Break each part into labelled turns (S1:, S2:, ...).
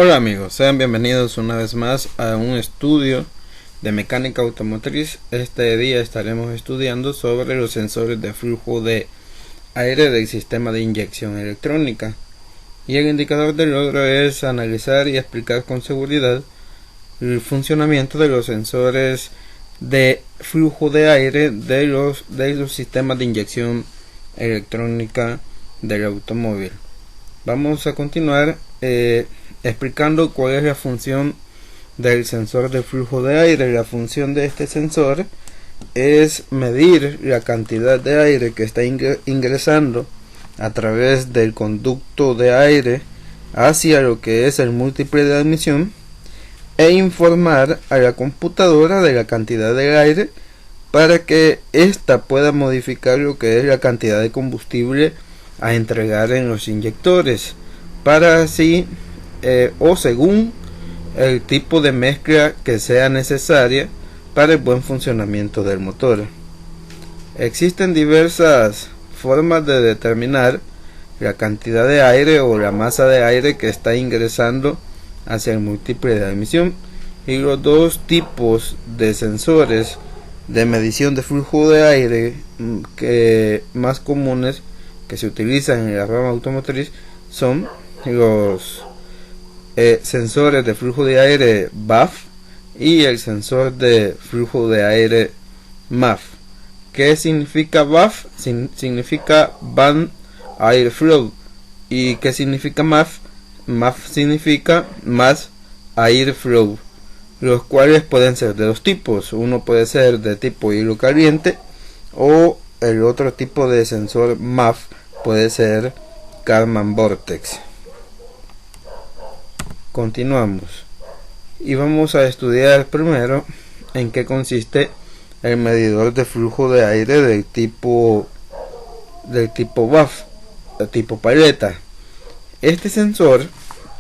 S1: Hola amigos, sean bienvenidos una vez más a un estudio de mecánica automotriz. Este día estaremos estudiando sobre los sensores de flujo de aire del sistema de inyección electrónica. Y el indicador de logro es analizar y explicar con seguridad el funcionamiento de los sensores de flujo de aire de los sistemas de inyección electrónica del automóvil. Vamos a continuar explicando cuál es la función del sensor de flujo de aire. La función de este sensor es medir la cantidad de aire que está ingresando a través del conducto de aire hacia lo que es el múltiple de admisión e informar a la computadora de la cantidad de aire para que ésta pueda modificar lo que es la cantidad de combustible a entregar en los inyectores, para así o según el tipo de mezcla que sea necesaria para el buen funcionamiento del motor. Existen diversas formas de determinar la cantidad de aire o la masa de aire que está ingresando hacia el múltiple de admisión, y los dos tipos de sensores de medición de flujo de aire más comunes que se utilizan en la rama automotriz son los sensores de flujo de aire BAF y el sensor de flujo de aire MAF. ¿Qué significa BAF? Significa Band Air Flow. ¿Y qué significa MAF? MAF significa Mass Air Flow, los cuales pueden ser de dos tipos. Uno puede ser de tipo hilo caliente, o el otro tipo de sensor MAF puede ser Kalman Vortex. Continuamos y vamos a estudiar primero en qué consiste el medidor de flujo de aire del tipo BAF, el tipo paleta. Este sensor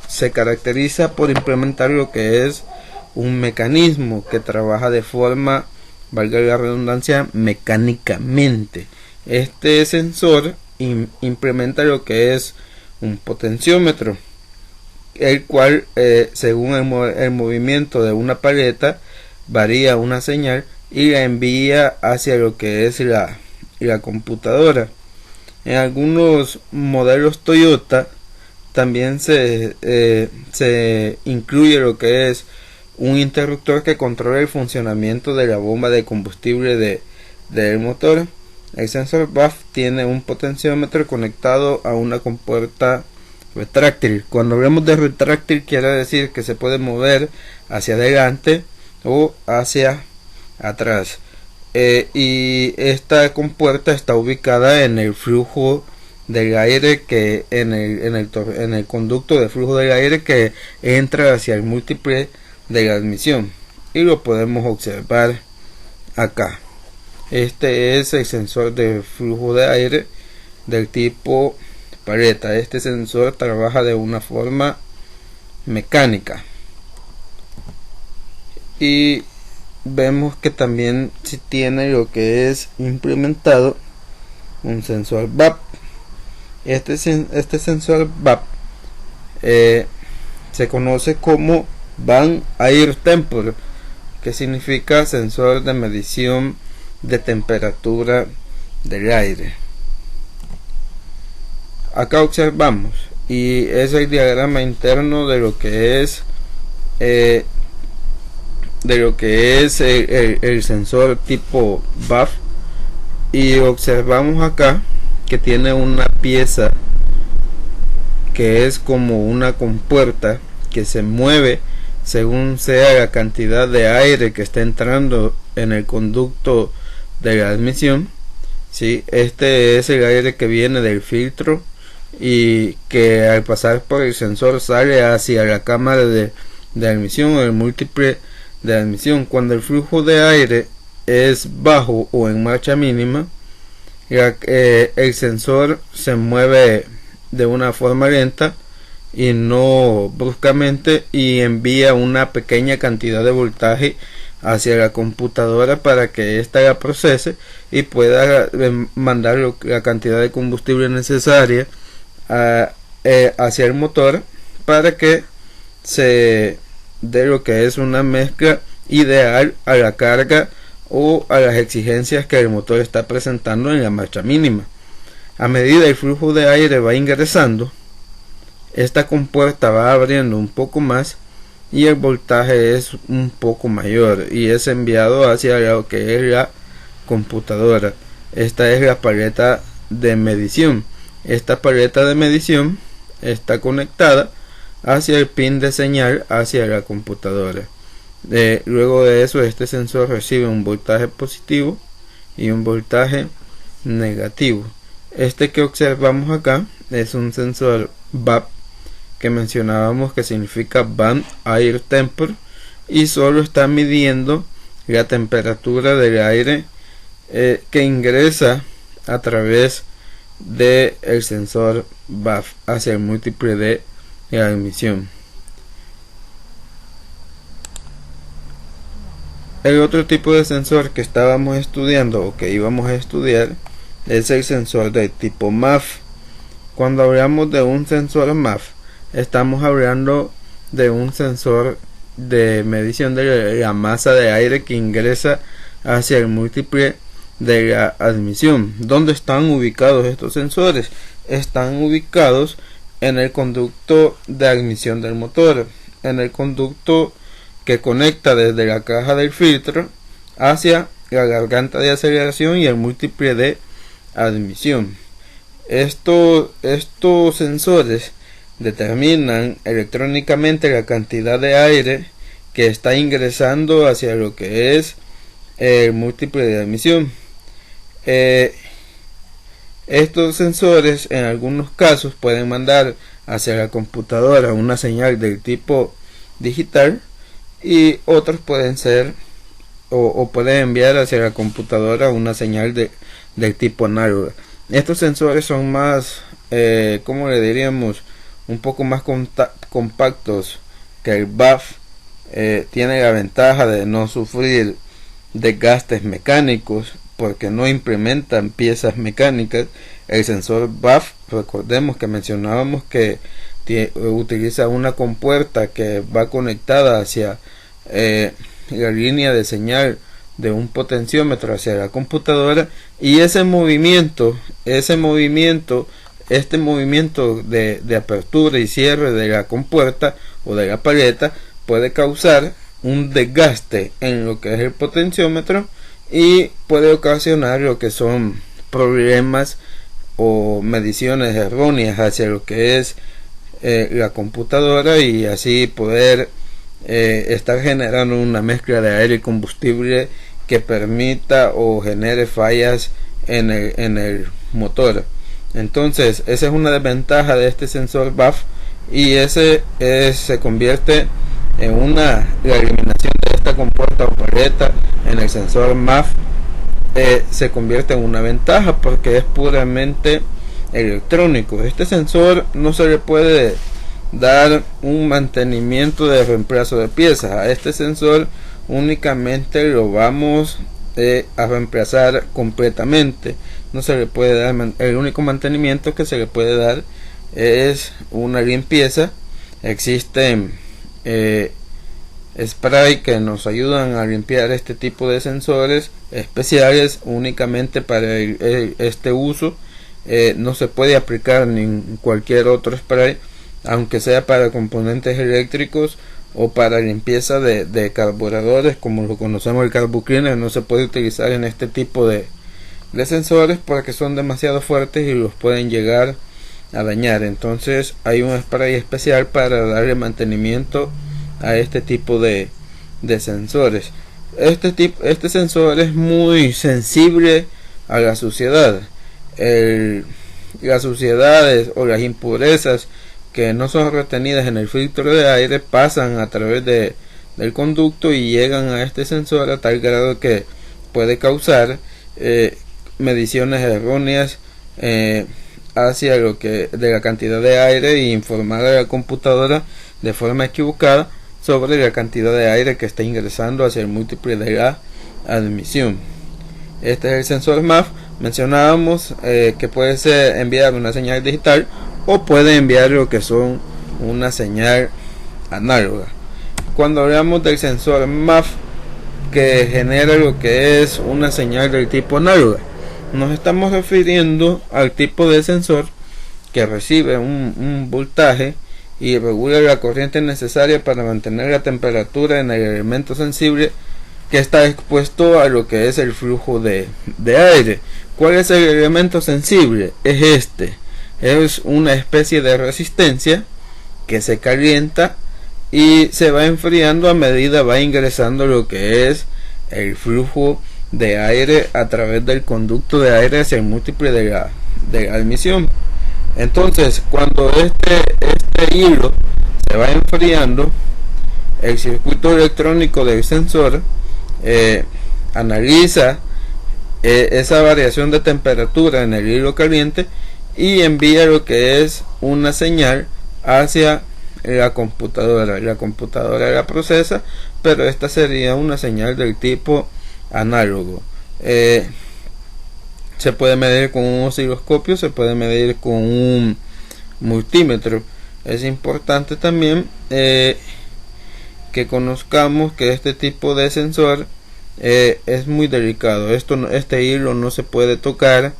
S1: se caracteriza por implementar lo que es un mecanismo que trabaja de forma, valga la redundancia, mecánicamente. Este sensor implementa lo que es un potenciómetro, el cual según el movimiento de una paleta varía una señal y la envía hacia lo que es la computadora. En algunos modelos Toyota también se incluye lo que es un interruptor que controla el funcionamiento de la bomba de combustible del motor. El sensor BAF tiene un potenciómetro conectado a una compuerta retráctil. Cuando hablamos de retráctil, quiere decir que se puede mover hacia adelante o hacia atrás. Y esta compuerta está ubicada en el flujo del aire, que en el conducto de flujo del aire que entra hacia el múltiple de la admisión, y lo podemos observar acá. Este es el sensor de flujo de aire del tipo paleta. Este sensor trabaja de una forma mecánica, y vemos que también si tiene lo que es implementado un sensor VAP. Este sensor VAP se conoce como Band Air Temperature, que significa sensor de medición de temperatura del aire. Acá observamos, y es el diagrama interno de lo que es el sensor tipo BAF, y observamos acá que tiene una pieza que es como una compuerta que se mueve según sea la cantidad de aire que está entrando en el conducto de la admisión. ¿Sí? Este es el aire que viene del filtro y que al pasar por el sensor sale hacia la cámara de admisión o el múltiple de admisión. Cuando el flujo de aire es bajo o en marcha mínima, el sensor se mueve de una forma lenta y no bruscamente, y envía una pequeña cantidad de voltaje hacia la computadora para que ésta la procese y pueda mandar la cantidad de combustible necesaria hacia el motor para que se dé lo que es una mezcla ideal a la carga o a las exigencias que el motor está presentando en la marcha mínima. A medida que el flujo de aire va ingresando, esta compuerta va abriendo un poco más y el voltaje es un poco mayor y es enviado hacia lo que es la computadora. Esta es la paleta de medición. Esta paleta de medición está conectada hacia el pin de señal hacia la computadora. Luego de eso, este sensor recibe un voltaje positivo y un voltaje negativo. Este que observamos acá es un sensor VAP, que mencionábamos que significa Band Air Temperature, y solo está midiendo la temperatura del aire que ingresa a través del sensor BAF hacia el múltiple de admisión. El otro tipo de sensor que estábamos estudiando o que íbamos a estudiar es el sensor de tipo MAF. Cuando hablamos de un sensor MAF, estamos hablando de un sensor de medición de la masa de aire que ingresa hacia el múltiple de la admisión. ¿Dónde están ubicados estos sensores? Están ubicados en el conducto de admisión del motor, en el conducto que conecta desde la caja del filtro hacia la garganta de aceleración y el múltiple de admisión. Estos sensores determinan electrónicamente la cantidad de aire que está ingresando hacia lo que es el múltiple de admisión. Estos sensores en algunos casos pueden mandar hacia la computadora una señal del tipo digital y otros pueden ser o pueden enviar hacia la computadora una señal del tipo análoga. Estos sensores son más, ¿cómo le diríamos? Un poco más compactos que el BAF. Tiene la ventaja de no sufrir desgastes mecánicos porque no implementan piezas mecánicas. El sensor BAF, recordemos que mencionábamos que utiliza una compuerta que va conectada hacia la línea de señal de un potenciómetro hacia la computadora, y este movimiento de apertura y cierre de la compuerta o de la paleta puede causar un desgaste en lo que es el potenciómetro y puede ocasionar lo que son problemas o mediciones erróneas hacia lo que es la computadora, y así poder estar generando una mezcla de aire y combustible que permita o genere fallas en el motor. Entonces esa es una desventaja de este sensor BAF, y ese se convierte en la eliminación de esta compuerta o paleta en el sensor MAF se convierte en una ventaja porque es puramente electrónico. Este sensor no se le puede dar un mantenimiento de reemplazo de piezas. A este sensor únicamente lo vamos a reemplazar completamente. No se le puede dar el único mantenimiento que se le puede dar es una limpieza. Existen spray que nos ayudan a limpiar este tipo de sensores especiales únicamente para este uso. No se puede aplicar ni cualquier otro spray, aunque sea para componentes eléctricos o para limpieza de carburadores, como lo conocemos el carbu cleaner. No se puede utilizar en este tipo de sensores porque son demasiado fuertes y los pueden llegar a dañar. Entonces hay un spray especial para darle mantenimiento a este tipo de sensores. Este sensor es muy sensible a la suciedad. Las suciedades o las impurezas que no son retenidas en el filtro de aire pasan a través del conducto y llegan a este sensor a tal grado que puede causar mediciones erróneas hacia lo que de la cantidad de aire, e informar a la computadora de forma equivocada sobre la cantidad de aire que está ingresando hacia el múltiple de la admisión. Este es el sensor MAF. Mencionábamos que puede ser enviar una señal digital o puede enviar lo que son una señal análoga. Cuando hablamos del sensor MAF, que genera lo que es una señal del tipo análoga, nos estamos refiriendo al tipo de sensor que recibe un voltaje y regula la corriente necesaria para mantener la temperatura en el elemento sensible que está expuesto a lo que es el flujo de aire. ¿Cuál es el elemento sensible? Es una especie de resistencia que se calienta y se va enfriando a medida va ingresando lo que es el flujo de aire a través del conducto de aire hacia el múltiple de la admisión. Entonces, cuando este hilo se va enfriando, el circuito electrónico del sensor analiza esa variación de temperatura en el hilo caliente y envía lo que es una señal hacia la computadora. La computadora la procesa, pero esta sería una señal del tipo análogo. Se puede medir con un osciloscopio, se puede medir con un multímetro. Es importante también que conozcamos que este tipo de sensor es muy delicado. Este hilo no se puede tocar,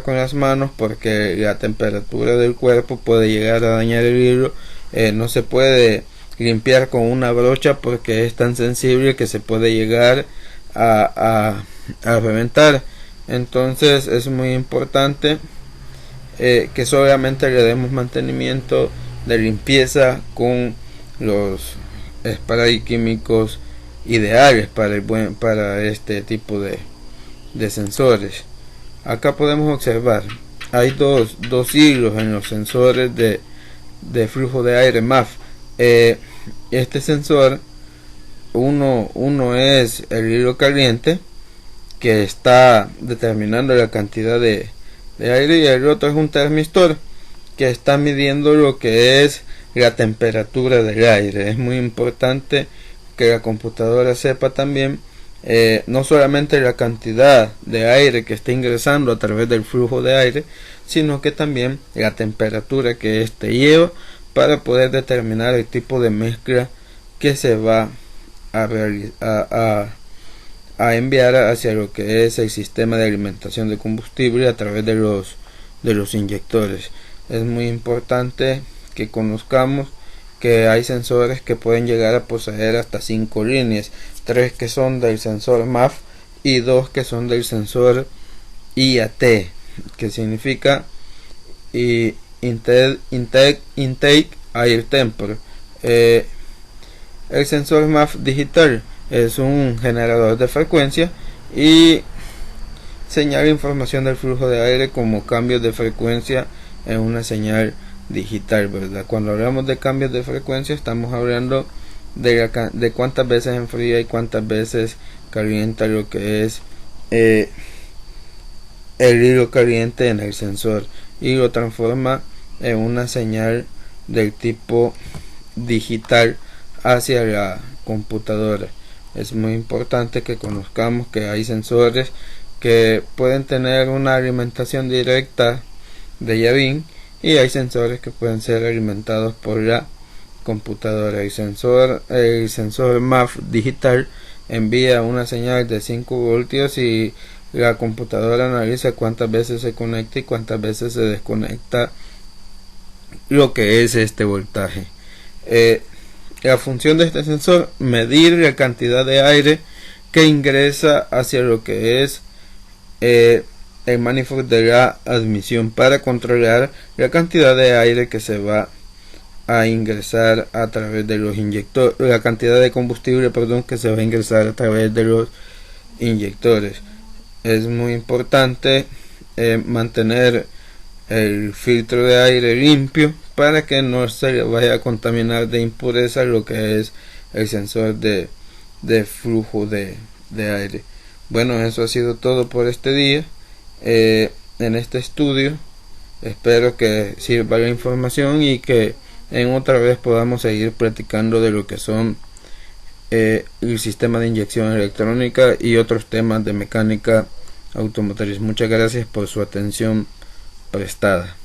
S1: con las manos porque la temperatura del cuerpo puede llegar a dañar el hilo. No se puede limpiar con una brocha porque es tan sensible que se puede llegar a reventar. Entonces es muy importante que solamente le demos mantenimiento de limpieza con los spray químicos ideales para este tipo de sensores. Acá podemos observar, hay dos hilos en los sensores de flujo de aire MAF. Este sensor, uno es el hilo caliente que está determinando la cantidad de aire, y el otro es un termistor que está midiendo lo que es la temperatura del aire. Es muy importante que la computadora sepa también no solamente la cantidad de aire que está ingresando a través del flujo de aire, sino que también la temperatura que éste lleva para poder determinar el tipo de mezcla que se va a enviar hacia lo que es el sistema de alimentación de combustible a través de los inyectores. Es muy importante que conozcamos que hay sensores que pueden llegar a poseer hasta 5 líneas, 3 que son del sensor MAF y 2 que son del sensor IAT, que significa Intake Air Temperature. El sensor MAF digital es un generador de frecuencia y señala información del flujo de aire como cambios de frecuencia en una señal digital, ¿verdad? Cuando hablamos de cambios de frecuencia estamos hablando de cuántas veces enfría y cuántas veces calienta lo que es el hilo caliente en el sensor, y lo transforma en una señal del tipo digital hacia la computadora. Es muy importante que conozcamos que hay sensores que pueden tener una alimentación directa de Yavin y hay sensores que pueden ser alimentados por la computadora. El sensor MAF digital envía una señal de 5 voltios y la computadora analiza cuántas veces se conecta y cuántas veces se desconecta lo que es este voltaje. La función de este sensor: medir la cantidad de aire que ingresa hacia lo que es el manifold de la admisión para controlar la cantidad de aire que se va a ingresar a través de los inyectores, la cantidad de combustible, que se va a ingresar a través de los inyectores. Es muy importante mantener el filtro de aire limpio para que no se vaya a contaminar de impureza lo que es el sensor de flujo de aire. Bueno, eso ha sido todo por este día en este estudio. Espero que sirva la información y que en otra vez podamos seguir platicando de lo que son el sistema de inyección electrónica y otros temas de mecánica automotriz. Muchas gracias por su atención prestada.